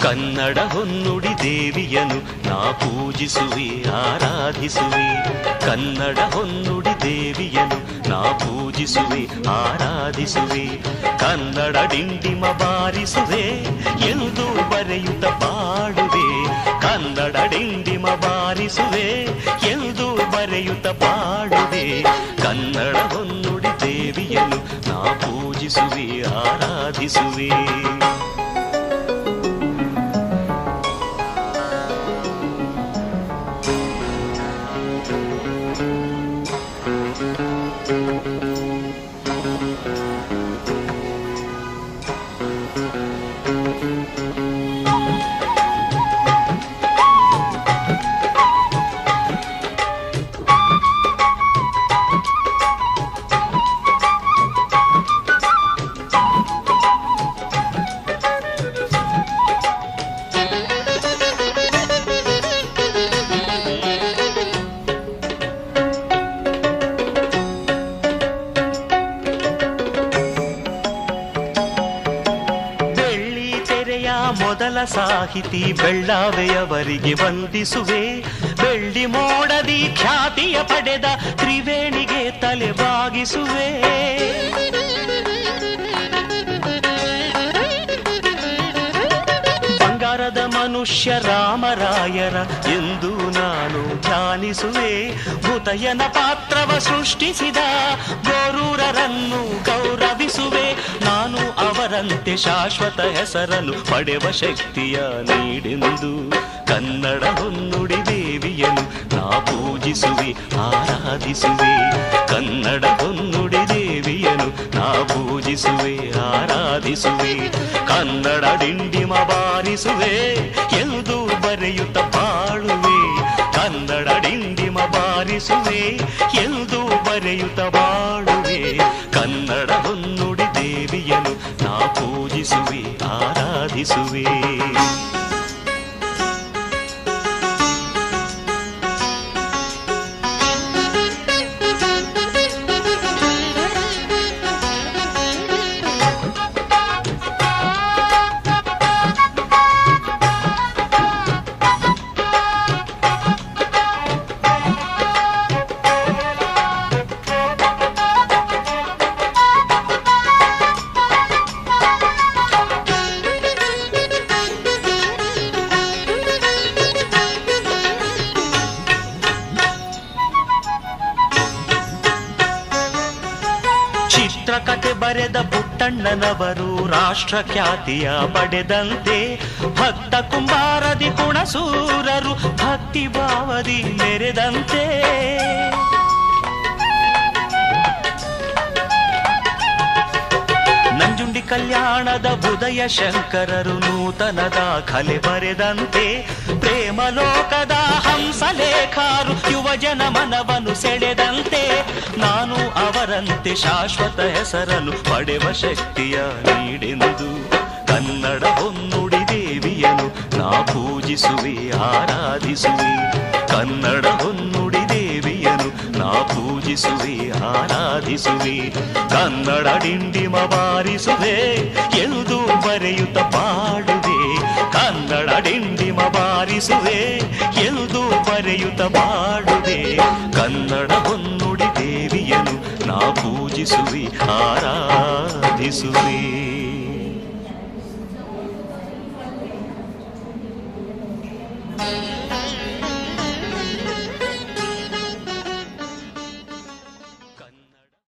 ಕನ್ನಡ ಹೊನ್ನುಡಿ ದೇವಿಯನು ನಾ ಪೂಜಿಸುವೆ ಆರಾಧಿಸುವೆ. ಕನ್ನಡ ಹೊನ್ನುಡಿ ದೇವಿಯನು ನಾ ಪೂಜಿಸುವೆ ಆರಾಧಿಸುವೆ. ಕನ್ನಡ ಡಿಂಡಿಮ ಬಾರಿಸುವೆ ಎಂದು ಬರೆಯುತ್ತ ಪಾಡುವೆ. ಕನ್ನಡ ಡಿಂಡಿಮ ಬಾರಿಸುವೆ ಎಂದು ಬರೆಯುತ್ತ ಪಾಡುವೆ. ಕನ್ನಡ ಹೊನ್ನುಡಿ ದೇವಿಯನು ನಾ ಪೂಜಿಸುವೆ ಆರಾಧಿಸುವೆ. ಮೊದಲ ಸಾಹಿತಿ ಬೆಳ್ಳಾವೆಯವರಿಗೆ ವಂದಿಸುವೆ. ಬೆಳ್ಳಿ ಮೋಡದಿ ಖ್ಯಾತಿಯ ಪಡೆದ ತ್ರಿವೇಣಿಗೆ ತಲೆ ಬಾಗಿಸುವೆ. ಬಂಗಾರದ ಮನುಷ್ಯ ರಾಮರಾಯರ ಎಂದು ನಾನು ಧ್ಯಾನಿಸುವೆ. ಭೂತಯ್ಯನ ಪಾತ್ರವ ಸೃಷ್ಟಿಸಿದ ಗೋರೂರರನ್ನು ಗೌರವಿಸುವೆ. ನಾನು ಅವರಂತೆ ಶಾಶ್ವತ ಹೆಸರನ್ನು ಪಡೆವ ಶಕ್ತಿಯ ನೀಡೆಂದು ಕನ್ನಡ ಹೊನ್ನುಡಿ ದೇವಿಯನು ನಾ ಪೂಜಿಸುವೆ ಆರಾಧಿಸುವೆ. ಕನ್ನಡ ಹೊನ್ನುಡಿ ದೇವಿಯನು ನಾ ಪೂಜಿಸುವೆ ಆರಾಧಿಸುವೆ. ಕನ್ನಡ ಡಿಂಡಿಮ ಬಾರಿಸುವೆ ಎಂದು ಬರೆಯುತ್ತ ಬಾಳುವೆ. ಕನ್ನಡ ಡಿಂಡಿಮ ಬಾರಿಸುವೆ ಎಂದು ಬರೆಯುತ್ತ ಬಾಳುವೆ. ಕನ್ನಡ ಹೊನ್ನುಡಿ ದೇವಿಯನು ನಾ ಪೂಜಿಸುವೆ ಆರಾಧಿಸುವೆ. ಚಿತ್ರಕಥೆ ಬರೆದ ಪುಟ್ಟಣ್ಣನವರು ರಾಷ್ಟ್ರ ಖ್ಯಾತಿಯ ಪಡೆದಂತೆ ಭಕ್ತ ಕುಂಬಾರದಿ ಕುಣಸೂರರು ಭಕ್ತಿ ಭಾವದಿ ಮೆರೆದಂತೆ. ನಂಜುಂಡಿ ಕಲ್ಯಾಣದ ಉದಯ ಶಂಕರರು ನೂತನ ದಾಖಲೆ ಬರೆದಂತೆ ಪ್ರೇಮ ಲೋಕದ ಹಂಸಲೇಖರು ಯುವಜನ ಮನವನ್ನು ಸೆಳೆದಂತೆ ನಾನು ಅವರಂತೆ ಶಾಶ್ವತ ಹೆಸರನ್ನು ಪಡೆವ ಶಕ್ತಿಯ ನೀಡೆಂದು ಕನ್ನಡ ಹೊನ್ನುಡಿ ದೇವಿಯನು ನಾ ಪೂಜಿಸುವೆ ಆರಾಧಿಸುವೆ. ಕನ್ನಡ ಹೊನ್ನುಡಿ ದೇವಿಯನು ನಾ ಪೂಜಿಸುವೆ ಆರಾಧಿಸುವೆ. ಕನ್ನಡ ಡಿಂಡಿಮ ಬಾರಿಸುವೆ ಎಂದು ಬರೆಯುತ್ತ ಪಾಡುವೆ. ಕನ್ನಡ ಡಿಂಡಿಮ ಬಾರಿಸುವೆ ಎಂದು ಬರೆಯುತ್ತ ಪಾಡುವೆ. ಕನ್ನಡ ಹೊನ್ನುಡಿ ದೇವಿಯನು ನಾ ಪೂಜಿಸುವೆ ಆರಾಧಿಸುವೆ.